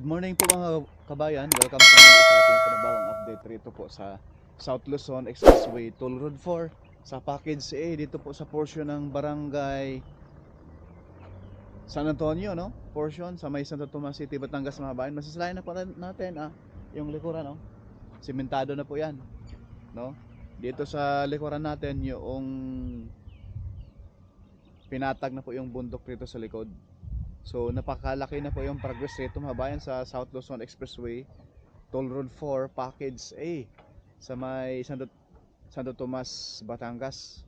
morning po mga kabayan. Welcome po sa ating panibagong update rito po sa South Luzon Expressway Toll Road 4 sa Package A dito po sa portion ng Barangay San Antonio, no? Portion sa may Santo Tomas City, Batangas mga kabayan. Masasalayan na po natin yung likuran, no? Simentado na po yan, no? Dito sa likuran natin yung pinatag na po yung bundok dito sa likod. So napakalaki na po yung progress rito mga bayan sa South Luzon Expressway Toll Road 4 Package A sa may Santo Tomas, Batangas.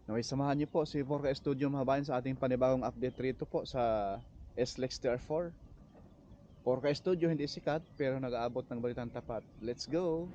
Okay, samahan niyo po si Porca Studio mga bayan sa ating panibagong update rito po sa SLEX TR4. Porca Studio hindi sikat pero nag-aabot ng balitang tapat. Let's go!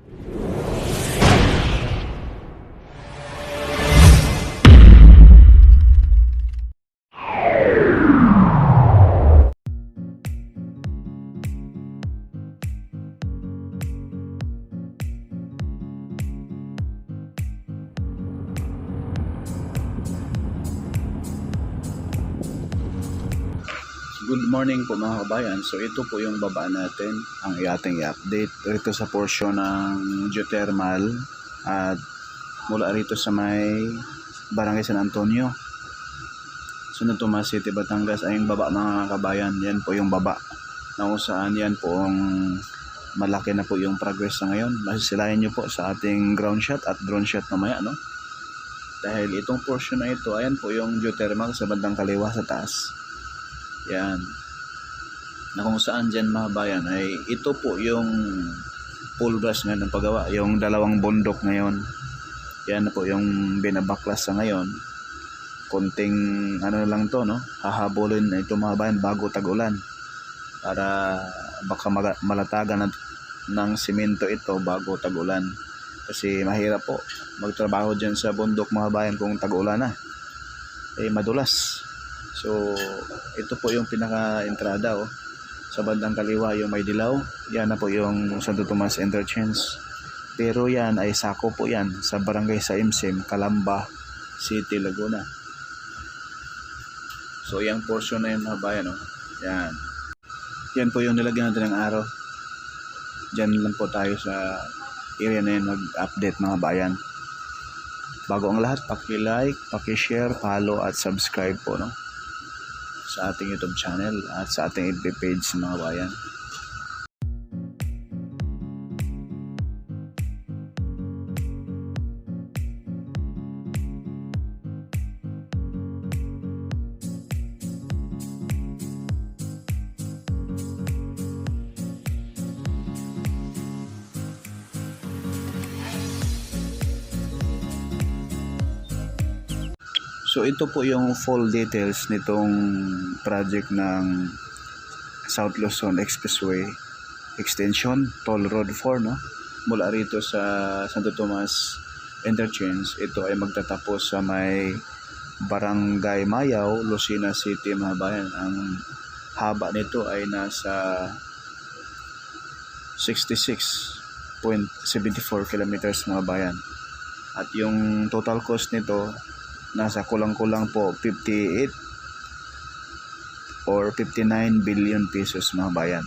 Good morning po mga kabayan. So ito po yung baba natin, ang ating i-update rito sa portion ng geothermal at mula rito sa may Barangay San Antonio, Santo Tomas City, Batangas ay yung baba mga kabayan. Yan po yung baba na kung saan yan po ang malaki na po yung progress na ngayon. Masisilayan nyo po sa ating ground shot at drone shot mamaya, no? Dahil itong portion na ito, ayan po yung geothermal sa bandang kaliwa sa taas. Yan, na kung saan dyan mga bayan ay ito po yung full brush ngayon ng paggawa, yung dalawang bundok ngayon. Yan na po yung binabaklas sa ngayon. Konting ano lang to, no, hahabulin na ito mga bayan bago tag-ulan para baka malatagan ng simento ito bago tag-ulan, kasi mahirap po magtrabaho dyan sa bundok mga bayan kung tag-ulan na, madulas. So ito po yung pinaka-entrada, sa bandang kaliwa yung may dilaw, yan na po yung Santo Tomas Interchange. Pero yan ay sako po yan sa Barangay Saimsim, Calamba City, Laguna. So yung portion na yun mga bayan, yan. Yan po yung nilagyan natin ng araw. Diyan lang po tayo sa area na yun mag-update mga bayan. Bago ang lahat, paki-like, paki-share, follow at subscribe po, no, sa ating YouTube channel at sa ating FB page mga bayan. So ito po yung full details nitong project ng South Luzon Expressway Extension Toll Road 4, no? Mula rito sa Santo Tomas Interchange, ito ay magtatapos sa may Barangay Mayaw, Lucena City mga bayan. Ang haba nito ay nasa 66.74 kilometers mga bayan. At yung total cost nito nasa kulang-kulang po 58 or 59 billion pesos mga bayan.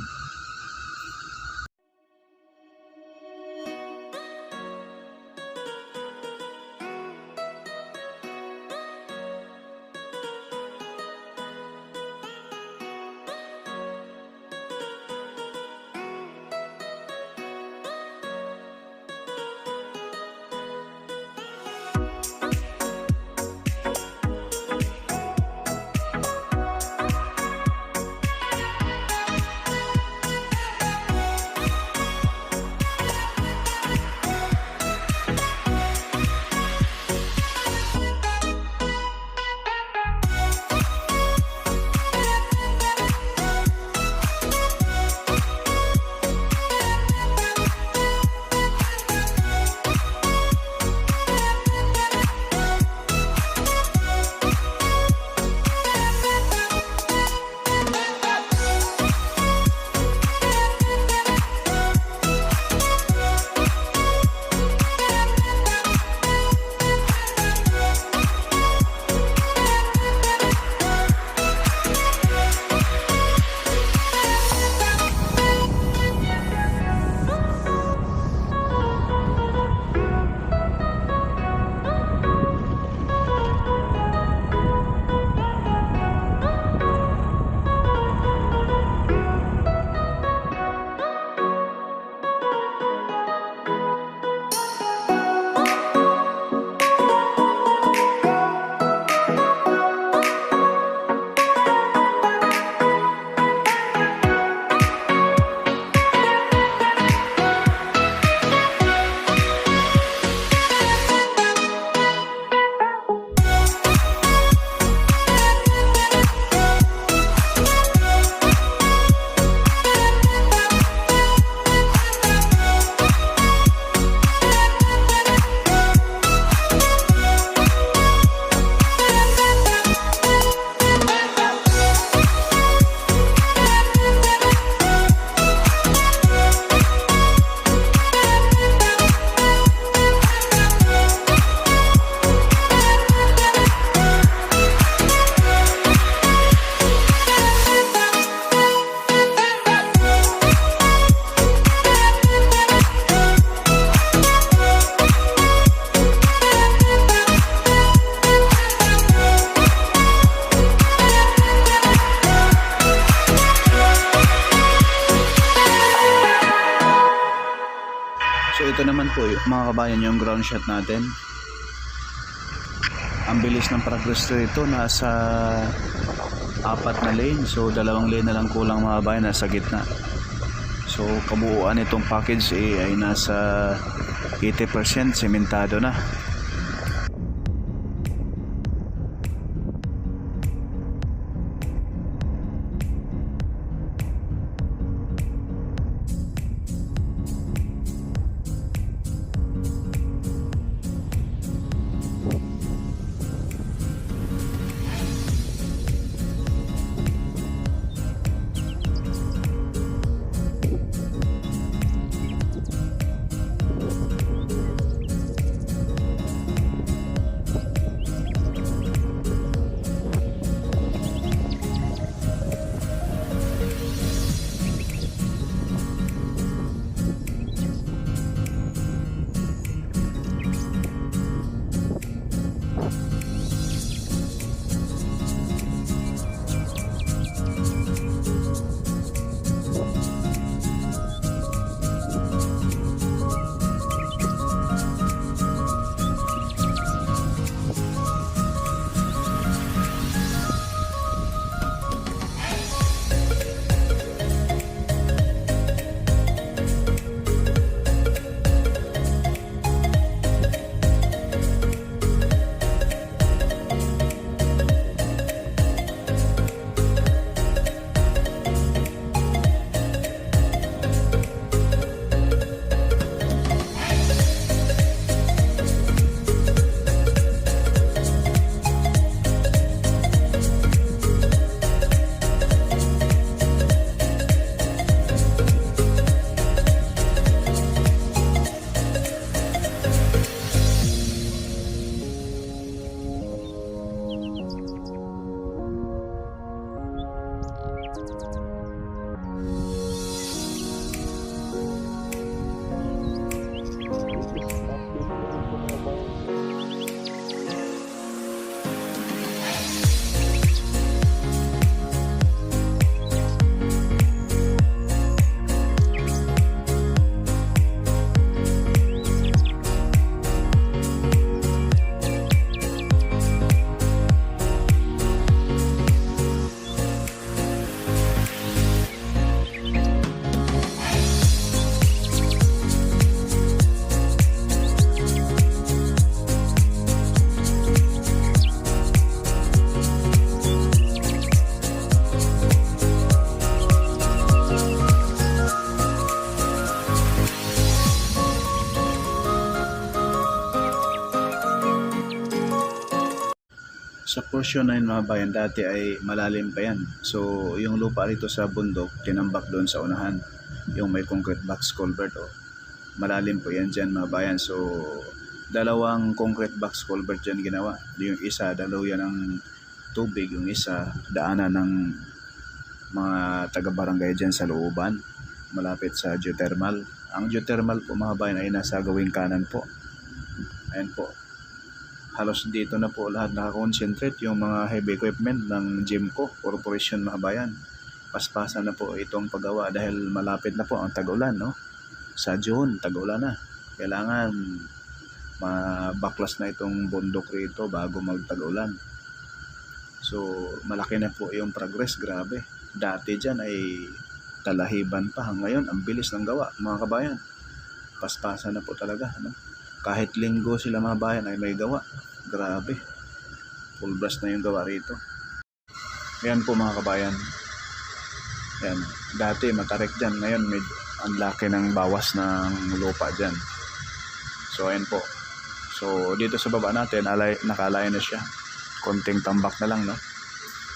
ito naman po mga kabayan yung ground shot natin. Ang bilis ng progress ito, nasa 4 na lane. So 2 lane na lang kulang mga kabayan, nasa gitna. So kabuuan itong package ay nasa 80% sementado na. Sa portion na yun mga bayan, dati ay malalim pa yan. So yung lupa rito sa bundok, tinambak doon sa unahan. Yung may concrete box culvert. Malalim po yan dyan mga bayan. So 2 concrete box culvert dyan ginawa. Yung isa, daluyan ng tubig. Yung isa, daanan ng mga taga-barangay dyan sa looban. Malapit sa geothermal. Ang geothermal po mga bayan ay nasa gawing kanan po. Ayan po. Halos dito na po lahat nakakonsentrate yung mga heavy equipment ng Jimco Corporation mga bayan. Paspasan na po itong paggawa dahil malapit na po ang tag-ulan, no? Sa June, tag-ulan na. Kailangan mabaklas na itong bundok rito bago mag-tag-ulan. So malaki na po yung progress, grabe. Dati dyan ay talahiban pa. Ngayon, ang bilis ng gawa mga kabayan. Paspasan na po talaga, no? Kahit linggo sila mga bayan ay may gawa. Grabe. Full blast na yung gawa rito. Yan po mga kabayan. Yan. Dati matarik dyan. Ngayon ang laki ng bawas ng lupa dyan. So ayan po. So dito sa baba natin nakalay na siya. Konting tambak na lang, no?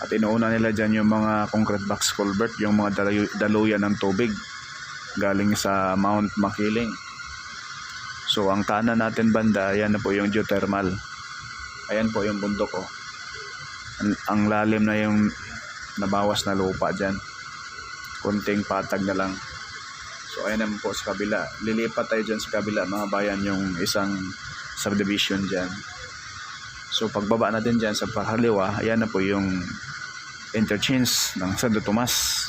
At inuuna nila dyan yung mga concrete box culvert. Yung mga daluyan ng tubig galing sa Mount Makiling. So ang kanan natin banda, ayan na po yung geothermal. Ayan po yung bundok, oh. Ang lalim na yung nabawas na lupa dyan. Kunting patag na lang. So ayan naman po sa kabila. Lilipat tayo dyan sa kabila mga bayan, yung isang subdivision dyan. So pagbaba natin dyan sa pakaliwa, ayan na po yung interchange ng Santo Tomas.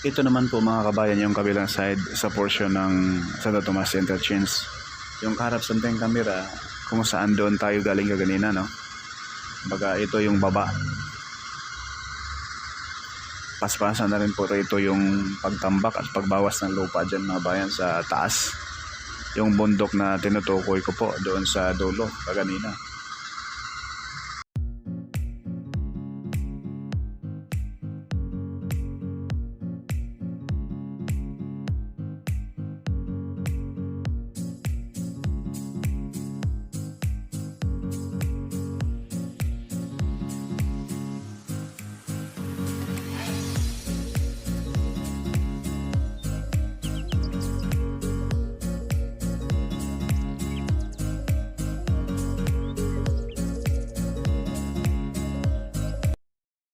Ito naman po mga kabayan yung kabilang side sa portion ng Santo Tomas Interchange. Yung kaharap sa ating camera kung saan doon tayo galing kaganina, no? Baga ito yung baba. Paspasan na rin po rito yung pagtambak at pagbawas ng lupa dyan mga bayan sa taas. Yung bundok na tinutukoy ko po doon sa dulo kaganina.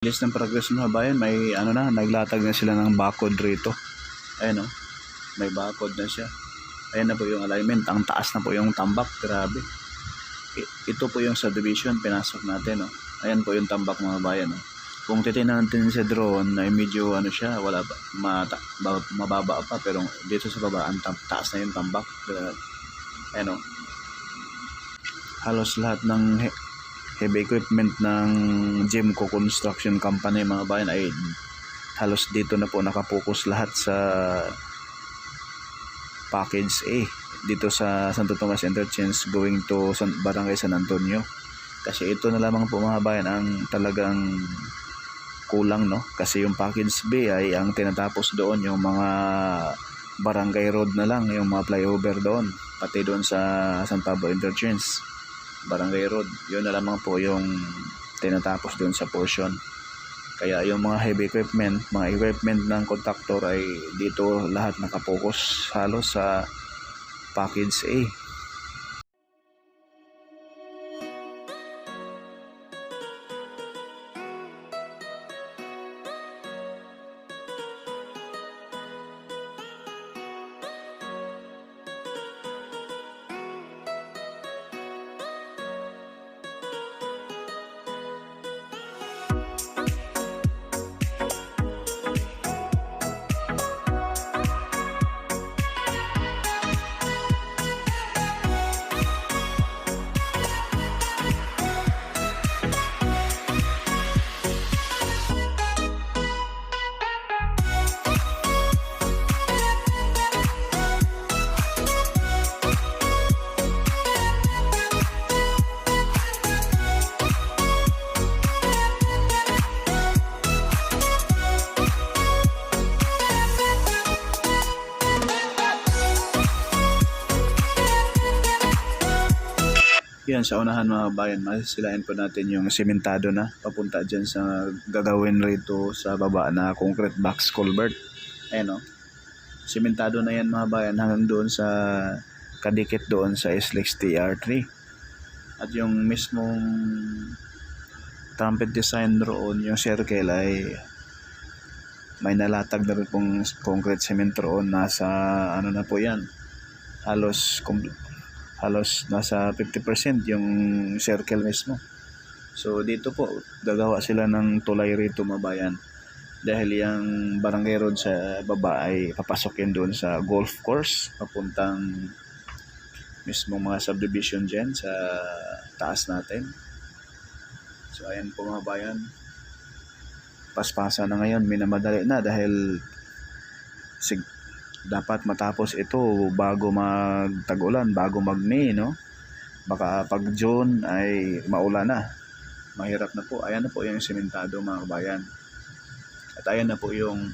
Bilis ng progress mga bayan, may ano na, naglatag na sila ng bakod rito. Ayan o, may bakod na siya. Ayan na po yung alignment, ang taas na po yung tambak, grabe. Ito po yung subdivision, pinasok natin o. Ayan po yung tambak mga bayan o. Kung titignan natin sa drone, ay medyo ano siya, wala pa, mababa pa, pero dito sa baba, ang taas na yung tambak. Ayan o. Halos lahat ng heavy equipment ng Gemco Construction Company mga bayan ay halos dito na po nakapokus lahat sa package A dito sa Santo Tomas Interchange going to Barangay San Antonio, kasi ito na lamang po mga bayan ang talagang kulang, no? Kasi yung package B ay ang tinatapos doon yung mga barangay road na lang, yung mga flyover doon, pati doon sa San Pablo Interchange Barangay Road, yun na lamang po yung tinatapos doon sa portion. Kaya yung mga heavy equipment, mga equipment ng contractor ay dito lahat nakapokus halos sa package A. Yan, sa unahan mga bayan, masisilain po natin yung sementado na papunta dyan sa gagawin rito sa baba na concrete box culvert. Ayan o, sementado na yan mga bayan hanggang doon sa kadikit doon sa SLEX TR3. At yung mismong trumpet design roon, yung circle ay may nalatag na rin pong concrete cement roon. Nasa ano na po yan, halos nasa 50% yung circle mismo. So dito po gagawa sila ng tulay rito mabayan, dahil yung barangay road sa baba ay papasok yun doon sa golf course papuntang mismo mga subdivision dyan sa taas natin. So ayan po mga bayan, paspasa na ngayon, minamadali na dahil dapat matapos ito bago mag-tag-ulan, bago mag-May, no? Baka pag June ay maulan na, mahirap na po. Ayan na po yung sementado mga kabayan, at ayan na po yung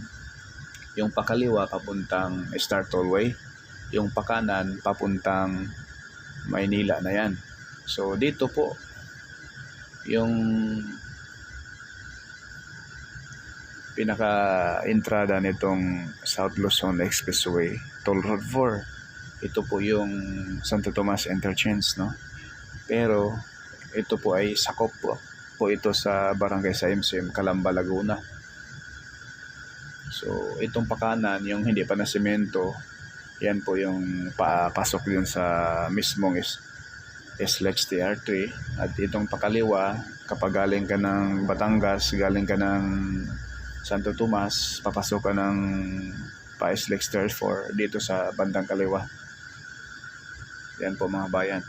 pakaliwa papuntang Star Tollway, yung pakanan papuntang Maynila na yan. So dito po yung pinaka-entrada nitong South Luzon Expressway, Toll Road 4. Ito po yung Santo Tomas Interchange, no? Pero ito po ay sakop po ito sa Barangay Saimsim, Calamba, Laguna. So itong pakanan, yung hindi pa na semento, yan po yung papasok yun sa mismong SLEX TR3. At itong pakaliwa, kapag galing ka ng Batangas, galing ka ng Santo Tomas, papasok ka ng Paes Lexter 4 dito sa bandang kaliwa. Yan po mga bayan.